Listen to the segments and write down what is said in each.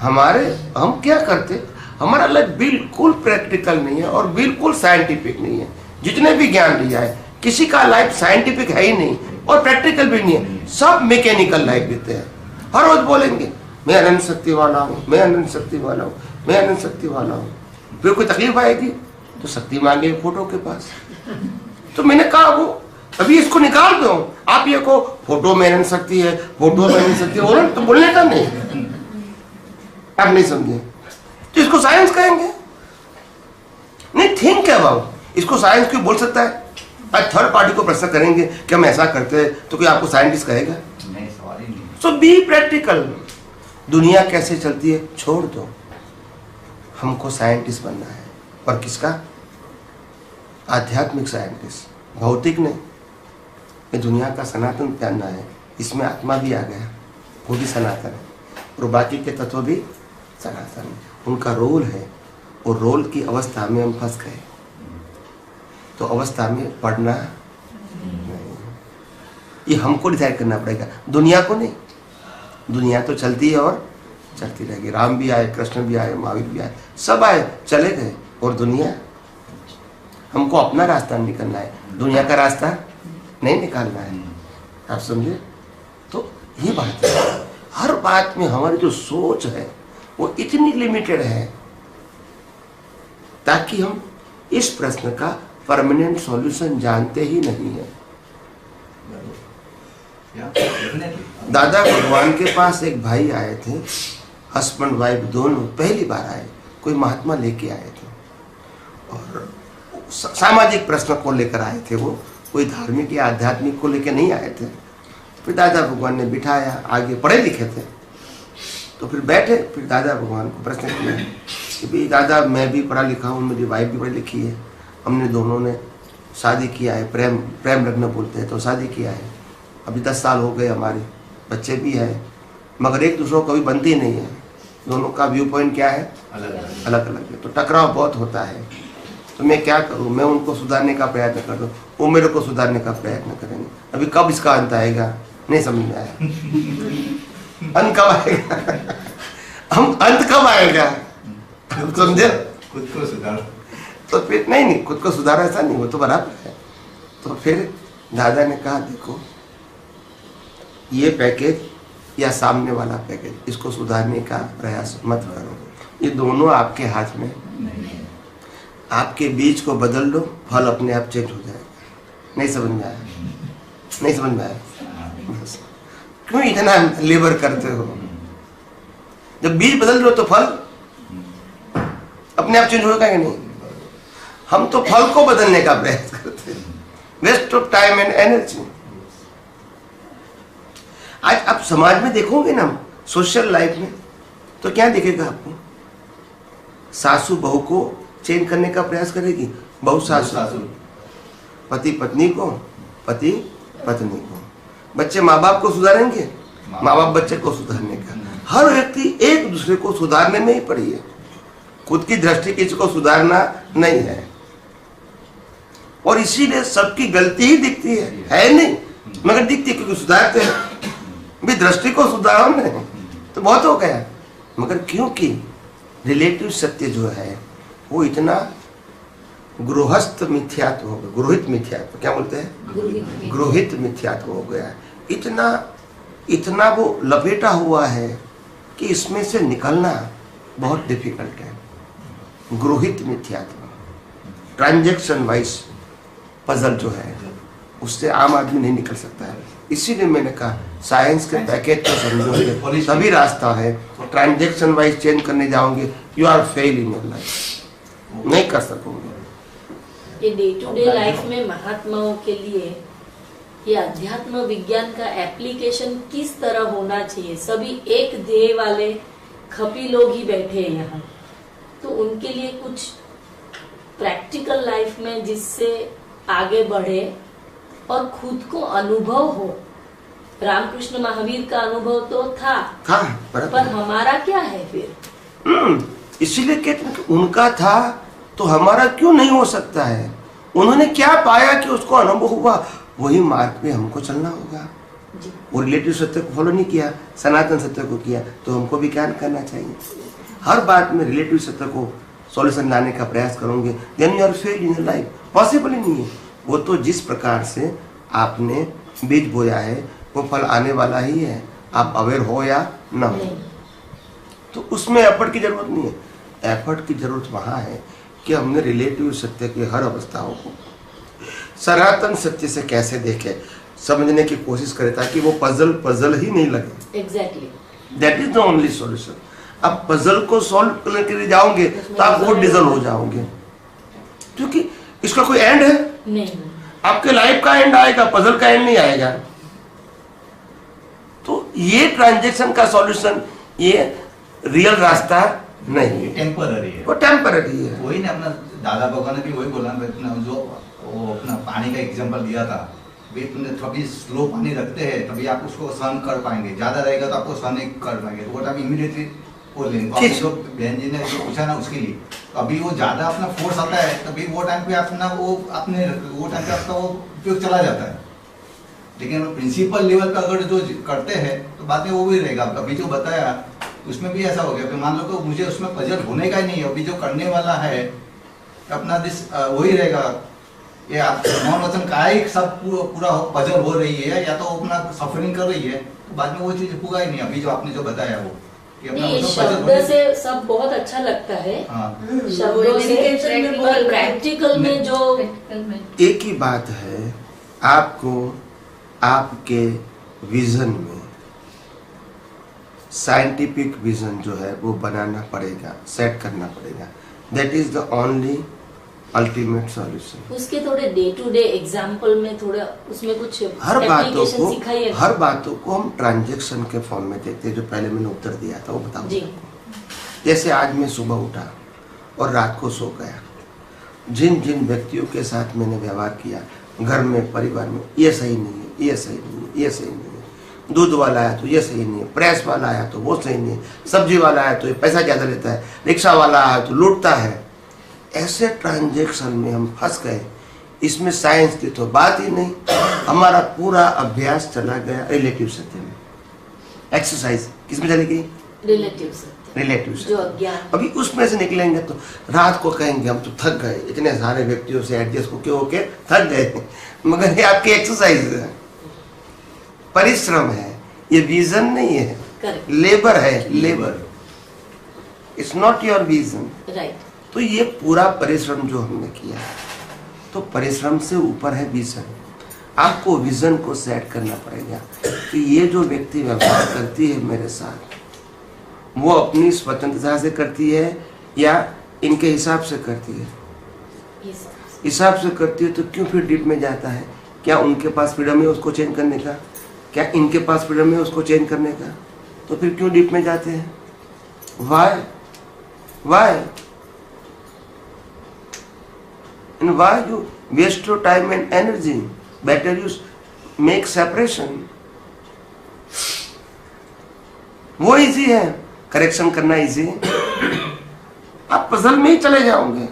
हम क्या करते, हमारा लाइफ बिल्कुल प्रैक्टिकल नहीं है और बिल्कुल साइंटिफिक नहीं है। जितने भी ज्ञान लिया है, किसी का लाइफ साइंटिफिक है ही नहीं और प्रैक्टिकल भी नहीं है, सब मैकेनिकल लाइफ जीते हैं। हर रोज बोलेंगे मैं अनंत शक्ति वाला हूँ, मैं अनंत शक्ति वाला हूँ, मैं अनंत शक्ति वाला हूँ। फिर कोई तकलीफ आएगी तो शक्ति मांगे फोटो के पास। तो मैंने कहा वो अभी इसको निकाल दो, आप ये को फोटो में अनंत शक्ति है, फोटो में अनंत शक्ति है, तो बोलने का नहीं, आप नहीं समझे तो इसको साइंस कहेंगे नहीं। थिंक अबाउट, इसको साइंस क्यों बोल सकता है? आज थर्ड पार्टी को प्रश्न करेंगे कि हम ऐसा करते हैं तो कोई आपको साइंटिस्ट कहेगा? नहीं, सवाल ही नहीं। सो बी प्रैक्टिकल। दुनिया कैसे चलती है छोड़ दो, हमको साइंटिस्ट बनना है। और किसका? आध्यात्मिक साइंटिस्ट, भौतिक नहीं। ये दुनिया का सनातन जानना है, इसमें आत्मा भी आ गया, वो भी सनातन है और बाकी के तत्व भी सनातन है। उनका रोल है और रोल की अवस्था में हम फंस गए, तो अवस्था में पढ़ना नहीं, ये हमको डिसाइड करना पड़ेगा, दुनिया को नहीं। दुनिया तो चलती है और चलती रहेगी। राम भी आए, कृष्ण भी आए, महावीर भी आए, सब आए चले गए, और दुनिया, हमको अपना रास्ता निकलना है, दुनिया का रास्ता नहीं निकालना है। आप समझे? तो ये बात है। हर बात में हमारी जो सोच है वो इतनी लिमिटेड है ताकि हम इस प्रश्न का परमानेंट सॉल्यूशन जानते ही नहीं है। दादा भगवान के पास एक भाई आए थे, हस्बैंड वाइफ दोनों पहली बार आए, कोई महात्मा लेके आए थे और सामाजिक प्रश्न को लेकर आए थे। वो कोई धार्मिक या आध्यात्मिक को लेकर नहीं आए थे। फिर दादा भगवान ने बिठाया, आगे पढ़े लिखे थे तो फिर बैठे, फिर दादा भगवान को प्रश्न किया कि भाई दादा मैं भी पढ़ा लिखा हूँ, मेरी वाइफ भी पढ़ी लिखी है, हमने दोनों ने शादी किया है, प्रेम लग्न बोलते हैं, तो शादी किया है, अभी 10 साल हो गए, हमारे बच्चे भी हैं, मगर एक दूसरों को कभी बनती नहीं है। दोनों का व्यू पॉइंट क्या है? अलग अलग है, तो टकराव बहुत होता है। तो मैं क्या करूँ? मैं उनको सुधारने का प्रयत्न कर दूँ, वो मेरे को सुधारने का प्रयत्न करेंगे। अभी कब इसका अंत आएगा नहीं समझ में आया। अंत कब आएगा? हम अंत कब आएगा? समझे? खुद को सुधार। तो फिर नहीं, खुद को सुधारा ऐसा नहीं, वो तो बराबर है। तो फिर दादा ने कहा देखो ये पैकेज या सामने वाला पैकेज, इसको सुधारने का प्रयास मत करो, ये दोनों आपके हाथ में नहीं है। आपके बीज को बदल लो, फल अपने आप चेंज हो जाएगा। नहीं समझ में आया? नहीं समझ में आया? क्यों इतना लेबर करते हो? जब बीज बदल लो तो फल अपने आप चेंज होगा कि नहीं? हम तो फल को बदलने का प्रयास करते हैं, waste of time and energy. आज आप समाज में देखोगे ना, सोशल लाइफ में, तो क्या दिखेगा आपको? सासू बहू को चेंज करने का प्रयास करेगी, बहू सासू, पति पत्नी को, पति पत्नी को, बच्चे माँ बाप को सुधारेंगे, माँ बाप बच्चे को सुधारने का। हर व्यक्ति एक दूसरे को सुधारने में ही पड़ी है, खुद की दृष्टि किसी को सुधारना नहीं है। और इसीलिए सबकी गलती ही दिखती है नहीं, मगर दिखती है क्योंकि सुधारते हैं। भी दृष्टि को सुधारो नहीं तो बहुत हो गया, मगर क्योंकि रिलेटिव सत्य जो है वो इतना गृहस्थ मिथ्यात्व हो गया, गृहित मिथ्यात्व क्या बोलते हैं? गृहित मिथ्यात्व हो गया, इतना वो लपेटा हुआ है कि इसमें से निकलना बहुत डिफिकल्ट है। गृहित मिथ्यात्व, ट्रांजैक्शन वाइज पजल जो है उससे आम आदमी नहीं निकल सकता है। इसीलिए मैंने कहा साइंस के पैकेज को समझोगे तभी रास्ता है। ट्रांजैक्शन वाइज चेंज करने जाओगे, you are fail in your life, नहीं कर सकोगे। ये डे टू डे लाइफ में महात्माओं के लिए ये अध्यात्म विज्ञान का एप्लीकेशन किस तरह होना चाहिए? सभी एक ध्येय वाले खपी लोग ही बैठे हैं यहाँ, तो उनके लिए कुछ प्रैक्टिकल लाइफ में जिससे आगे बढ़े और खुद को अनुभव हो। रामकृष्ण महावीर का अनुभव तो था पर हमारा क्या है फिर? इसीलिए कहते हैं कि उनका था तो हमारा क्यों नहीं हो सकता है? उन्होंने क्या पाया कि उसको अनुभव हुआ, वही मार्ग पे हमको चलना होगा। जी। वो रिलेटिव सत्य को फॉलो नहीं किया, सनातन सत्य को किया, तो हमको भी क्या करना चाहिए? हर बात में रिलेटिव सत्य को सॉल्यूशन लाने का प्रयास करोगे, then you are fail in life. Possible ही नहीं है। वो तो जिस प्रकार से आपने बीज बोया है वो फल आने वाला ही है, आप अवेयर हो या ना हो। तो उसमें एफर्ट की जरूरत नहीं है। एफर्ट की जरूरत वहाँ है कि हमने रिलेटिव सत्य की हर अवस्थाओं को सनातन सत्य से कैसे देखे, समझने की कोशिश करें, ताकि वो पजल ही नहीं लगे। Exactly, that is the only solution. अब पजल को सॉल्व करने के लिए जाओगे तो आप वो डिजल हो जाओगे, क्योंकि इसका कोई एंड है नहीं। आपके लाइफ का एंड आएगा, पजल का एंड नहीं आएगा। तो ये ट्रांजैक्शन का सॉल्यूशन, ये रियल रास्ता नहीं, टेम्पररी है, वो टेम्पररी है। वही ने अपना दादा बाबा ने भी वही बोला, जो वो अपना पानी का एग्जांपल दिया था, कभी स्लो पानी रखते हैं तभी आप उसको सहन कर पाएंगे, ज्यादा रहेगा तो आपको सहन नहीं कर पाएंगे, तो वो आप इमीडिएटली बोल लेंगे। जो बहन जी ने जो पूछा ना उसके लिए, तो अभी वो ज्यादा अपना फोर्स आता है तभी वो टाइम पे अपना वो टाइम पे आपका वो उपयोग चला जाता है। लेकिन प्रिंसिपल लेवल पे अगर जो करते हैं तो बाद में वो भी रहेगा। अभी जो बताया उसमें भी ऐसा हो गया कि मान लो कि मुझे उसमें पजल होने का ही नहीं है, अभी जो करने वाला है अपना वही रहेगा, ये आप मौन वचन काय सब पूरा पजल हो रही है या तो अपना सफरिंग कर रही है, तो बाद में वो चीज होगा ही नहीं। अभी जो आपने जो बताया वो नहीं, शब्द से सब बहुत अच्छा लगता है, शब्दों से, पर प्रैक्टिकल में जो एक ही बात है, आपको आपके विजन में साइंटिफिक विजन जो है वो बनाना पड़ेगा, सेट करना पड़ेगा। That is the only ultimate solution. उसके थोड़े डे टू डे एग्जाम्पल में थोड़ा उसमें कुछ हर सिखाइए। बातों को हम ट्रांजैक्शन के फॉर्म में देखते हैं। जो पहले मैंने उत्तर दिया था वो बताओ जी। जैसे आज मैं सुबह उठा और रात को सो गया, जिन जिन व्यक्तियों के साथ मैंने व्यवहार किया घर में, परिवार में, ये सही नहीं है, ये सही नहीं है, ये सही नहीं है, दूध वाला आया तो ये सही नहीं है, प्रेस वाला आया तो वो सही नहीं है, सब्जी वाला आया तो ये पैसा ज़्यादा लेता है, रिक्शा वाला आया तो लूटता है, ऐसे ट्रांजैक्शन में हम फंस गए। इसमें साइंस की तो बात ही नहीं। हमारा पूरा अभ्यास चला गया रिलेटिव सत्य में। एक्सरसाइज किसमें चली गई? रिलेटिव सत्य, जो अज्ञान। अभी उसमें से निकलेंगे तो रात को कहेंगे हम तो थक गए, इतने सारे व्यक्तियों से एडजस्ट होके थक गए। मगर ये आपकी एक्सरसाइज है, परिश्रम है, ये विजन नहीं है, लेबर है, labour. It's not your vision, right. तो ये पूरा परिश्रम जो हमने किया है, तो परिश्रम से ऊपर है विजन। आपको विजन को सेट करना पड़ेगा कि ये जो व्यक्ति व्यवहार करती है मेरे साथ, वो अपनी स्वतंत्रता से करती है या इनके हिसाब से करती है? हिसाब से करती है तो क्यों फिर डीप में जाता है? क्या उनके पास फ्रीडम है उसको चेंज करने का? क्या इनके पास फ्रीडम है उसको चेंज करने का? तो फिर क्यों डीप में जाते हैं? Why and why you waste your time and energy? Better you make separation. वो इजी है, करेक्शन करना इजी है। आप पजल में ही चले जाओगे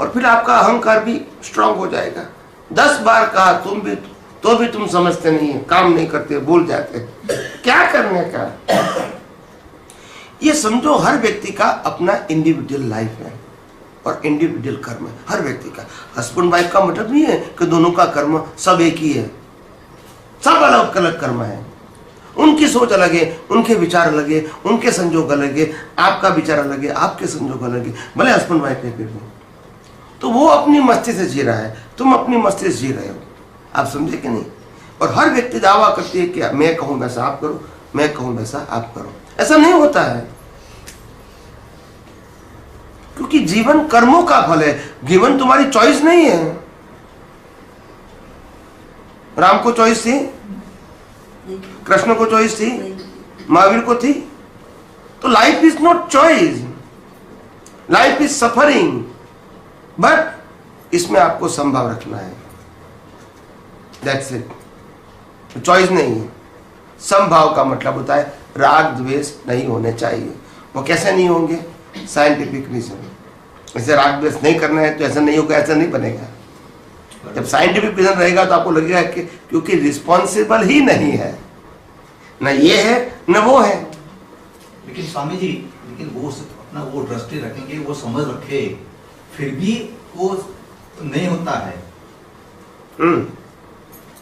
और फिर आपका अहंकार भी स्ट्रांग हो जाएगा। 10 बार कहा तुम भी तो भी तुम समझते नहीं है, काम नहीं करते, भूल जाते, क्या करने का? ये समझो हर व्यक्ति का अपना इंडिविजुअल लाइफ है और इंडिविजुअल कर्म है हर व्यक्ति का। हस्बैंड वाइफ का मतलब नहीं है कि दोनों का कर्म सब एक ही है, सब अलग अलग कर्म है। उनकी सोच अलग है, उनके विचार अलग है, उनके संजोग अलग है, आपका विचार अलग है, आपके संजोग अलग है। भले हस्बैंड वाइफ है, फिर भी तो वो अपनी मस्ती से जी रहा है, तुम अपनी मस्ती से जी रहे हो। आप समझे कि नहीं? और हर व्यक्ति दावा करती है कि मैं कहूं वैसा आप करो, मैं कहूं वैसा आप करो। ऐसा नहीं होता है, क्योंकि जीवन कर्मों का फल है, जीवन तुम्हारी चॉइस नहीं है। राम को चॉइस थी, कृष्ण को चॉइस थी, महावीर को थी। तो life is not choice, life is suffering, but इसमें आपको संभाव रखना है। That's it. चॉइस नहीं है, संभाव का मतलब होता है राग द्वेष नहीं होने चाहिए। वो कैसे नहीं होंगे? Scientific reason. ऐसे राग द्वेष नहीं करना है तो ऐसा नहीं होगा, ऐसा नहीं बनेगा। जब साइंटिफिक विजन रहेगा तो आपको लगेगा कि क्योंकि रिस्पॉन्सिबल ही नहीं है, ना ये है न वो है। लेकिन स्वामी जी, लेकिन वो अपना वो दृष्टि रखेंगे, वो समझ रखे, फिर भी वो नहीं होता है,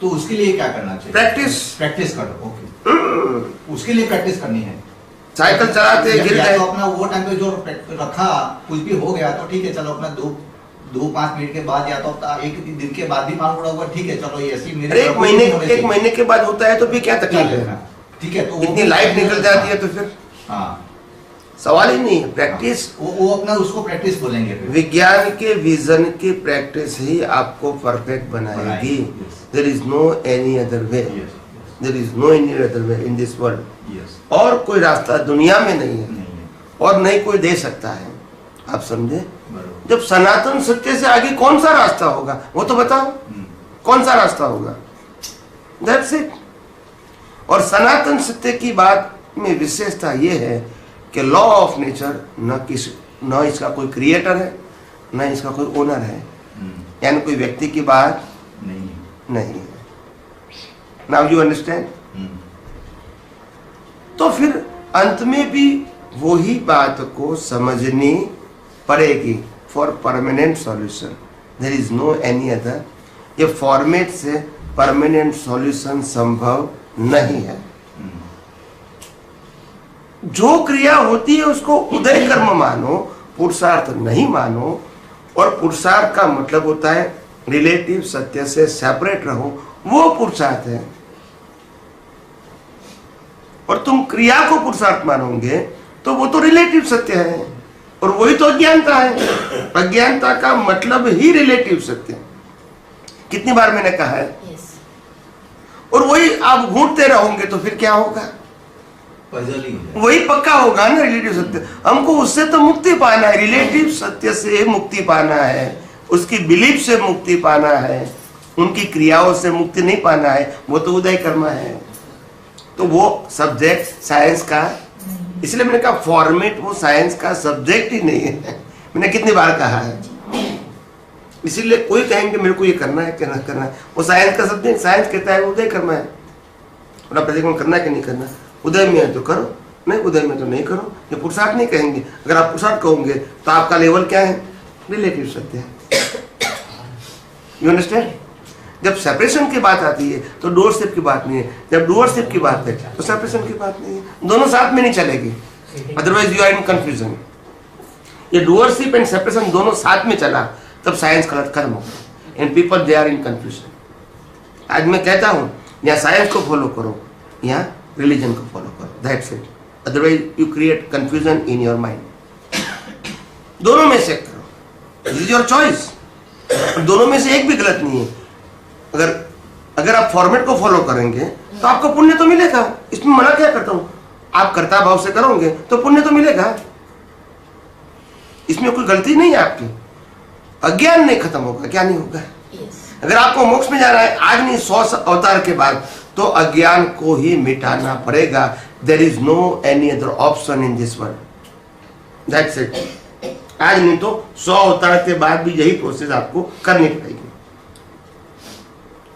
तो उसके लिए क्या करना चाहिए? प्रैक्टिस करो। ओके, उसके लिए प्रैक्टिस करनी है। साइकिल चलाते गिर गए तो अपना वो टाइम पे जो रखा, कुछ भी हो गया तो ठीक है, चलो अपना 2-5 मिनट के बाद या तो एक दिन के बाद भी मालूम पड़ा होगा, ठीक है चलो ये ऐसी मेरे एक महीने के बाद होता है तो फिर क्या तकलीफ है? ठीक है, तो इतनी लाइफ निकल जाती है तो फिर हाँ सवाल ही नहीं है। प्रैक्टिस, वो अपना उसको प्रैक्टिस बोलेंगे। विज्ञान के विजन की प्रैक्टिस ही आपको परफेक्ट बनाएगी। There is no any other way, there is no any other way in this world. और कोई रास्ता दुनिया में नहीं है और नहीं कोई दे सकता है। आप समझे? जब सनातन सत्य से आगे कौन सा रास्ता होगा वो तो बताओ, कौन सा रास्ता होगा? That's it. और सनातन सत्य की बात में विशेषता ये है कि लॉ ऑफ नेचर न इसका कोई क्रिएटर है, न इसका कोई ओनर है, यानी कोई व्यक्ति की बात नहीं है। Now you understand? तो फिर अंत में भी वही बात को समझनी पड़ेगी for permanent solution. There is no any other. ये फॉर्मेट से परमानेंट सॉल्यूशन संभव नहीं है। जो क्रिया होती है उसको उदय कर्म मानो, पुरुषार्थ नहीं मानो। और पुरुषार्थ का मतलब होता है रिलेटिव सत्य से सेपरेट रहो, वो पुरुषार्थ है। और तुम क्रिया को पुरुषार्थ मानोगे तो वो तो रिलेटिव सत्य है, और वही तो अज्ञानता है। अज्ञानता का मतलब ही रिलेटिव सत्य। कितनी बार मैंने कहा है? और वही आप घूमते रहोगे तो फिर क्या होगा? वही पक्का होगा ना रिलेटिव सत्य। हमको उससे तो मुक्ति पाना है, रिलेटिव सत्य से मुक्ति पाना है, उसकी बिलीफ से मुक्ति पाना है, उनकी क्रियाओं से मुक्ति नहीं पाना है। वो तो उदय कर्म है। तो वो सब्जेक्ट साइंस का, इसलिए मैंने कहा फॉर्मेट वो साइंस का सब्जेक्ट ही नहीं है। मैंने कितनी बार कहा है। इसीलिए कोई कहेंगे मेरे को ये करना है करना है, वो साइंस का सब्जेक्ट। साइंस कहता है उदय कर्म है, और प्रतिक्रमण करना है कि नहीं करना। उदय में है तो करो, नहीं उदय में तो नहीं करो। ये पुरुषार्थ नहीं कहेंगे। अगर आप पुरुषार्थ कहोगे तो आपका लेवल क्या है? रिलेटिव सत्य है। You understand? जब सेपरेशन की बात आती है तो डोरशिप की बात नहीं है, जब डोरशिप की बात है तो सेपरेशन की बात नहीं है। दोनों साथ में नहीं चलेगी, otherwise you are in confusion. ये डोरशिप एंड सेपरेशन दोनों साथ में चला तब साइंस खत्म हो गया, and people they are in confusion. आज मैं कहता हूँ या साइंस को फॉलो करो या रिलीजन को फॉलो करो, that's it. Otherwise you create confusion in your mind. दोनों में से करो, दिस इज योर चॉइस। दोनों में से एक भी गलत नहीं है। अगर आप फॉर्मेट को फॉलो करेंगे तो आपको पुण्य तो मिलेगा। इसमें मना क्या करता हूं? आप कर्ता भाव से करोगे तो पुण्य तो मिलेगा, इसमें कोई गलती नहीं है आपकी। अज्ञान नहीं खत्म होगा, क्या नहीं होगा? अगर आपको मोक्ष में जाना है आज नहीं 100 अवतार के बाद, तो अज्ञान को ही मिटाना पड़ेगा। There is no any other option in this world, that's it. आज नहीं तो 100 अवतार के बाद भी यही प्रोसेस आपको करनी पड़ेगी,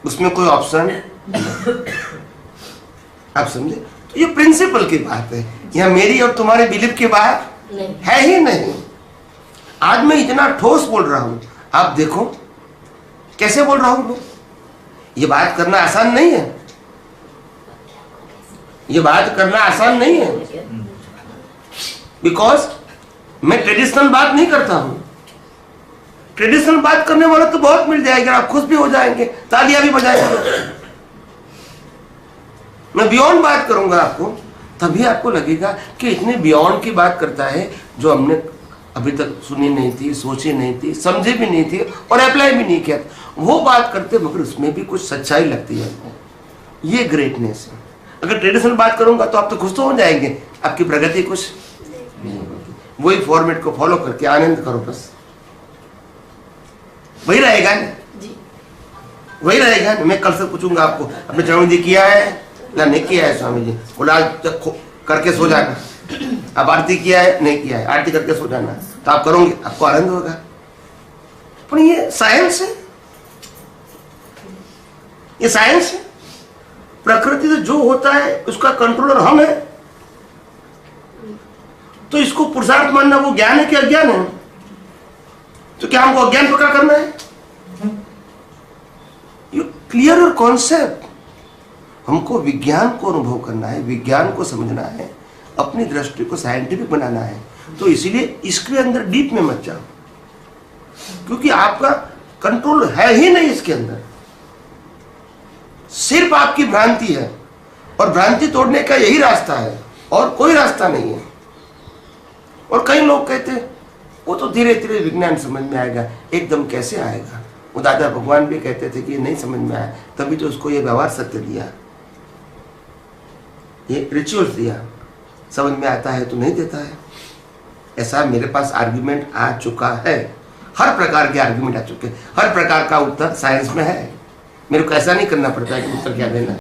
उसमें कोई ऑप्शन। आप समझे? तो ये प्रिंसिपल की बात है, यहाँ मेरी और तुम्हारे बिलीफ की बात है ही नहीं। आज मैं इतना ठोस बोल रहा हूं, आप देखो कैसे बोल रहा हूं मैं। ये बात करना आसान नहीं है, ये बात करना आसान नहीं है, बिकॉज मैं ट्रेडिशनल बात नहीं करता हूं। ट्रेडिशनल बात करने वाला तो बहुत मिल जाएगा, आप खुश भी हो जाएंगे, तालियां भी बजाएंगे। मैं बियॉन्ड बात करूंगा आपको, तभी आपको लगेगा कि इतने बियॉन्ड की बात करता है जो हमने अभी तक सुनी नहीं थी, सोची नहीं थी, समझी भी नहीं थी और अप्लाई भी नहीं किया। वो बात करते मगर उसमें भी कुछ सच्चाई लगती है। ये ग्रेटनेस है। अगर ट्रेडिशनल बात करूंगा तो आप तो खुश तो हो जाएंगे, आपकी प्रगति कुछ नहीं होगी। वही फॉर्मेट को फॉलो करके आनंद करो, बस वही रहेगा ना जी, वही रहेगा ना। मैं कल से पूछूंगा आपको, अपने चरण जी किया है या नहीं किया है? स्वामी जी बोला करके सो जाना। अब आरती किया है नहीं किया है? आरती करके सो जाना। तो आप करोगे, आपको आनंद होगा। पर ये साइंस है, ये साइंस है। प्रकृति से जो होता है उसका कंट्रोलर हम है। तो इसको पुरुषार्थ मानना वो ज्ञान है कि अज्ञान है? तो क्या हमको अज्ञान पक्का करना है? You clear your concept. हमको विज्ञान को अनुभव करना है, विज्ञान को समझना है, अपनी दृष्टि को साइंटिफिक बनाना है। तो इसीलिए इसके अंदर डीप में मत जाओ, क्योंकि आपका कंट्रोल है ही नहीं इसके अंदर। सिर्फ आपकी भ्रांति है, और भ्रांति तोड़ने का यही रास्ता है, और कोई रास्ता नहीं है। और कई लोग कहते हैं वो तो धीरे धीरे विज्ञान समझ में आएगा। एकदम कैसे आएगा? वो दादा भगवान भी कहते थे कि ये नहीं समझ में आया, तभी तो उसको ये व्यवहार सत्य दिया, ये रिचुअल्स दिया। समझ में आता है तो नहीं देता है। ऐसा मेरे पास आर्ग्यूमेंट आ चुका है, हर प्रकार के आर्ग्यूमेंट आ चुके हैं, हर प्रकार का उत्तर साइंस में है। मेरे को ऐसा नहीं करना पड़ता है कि उत्तर क्या देना है।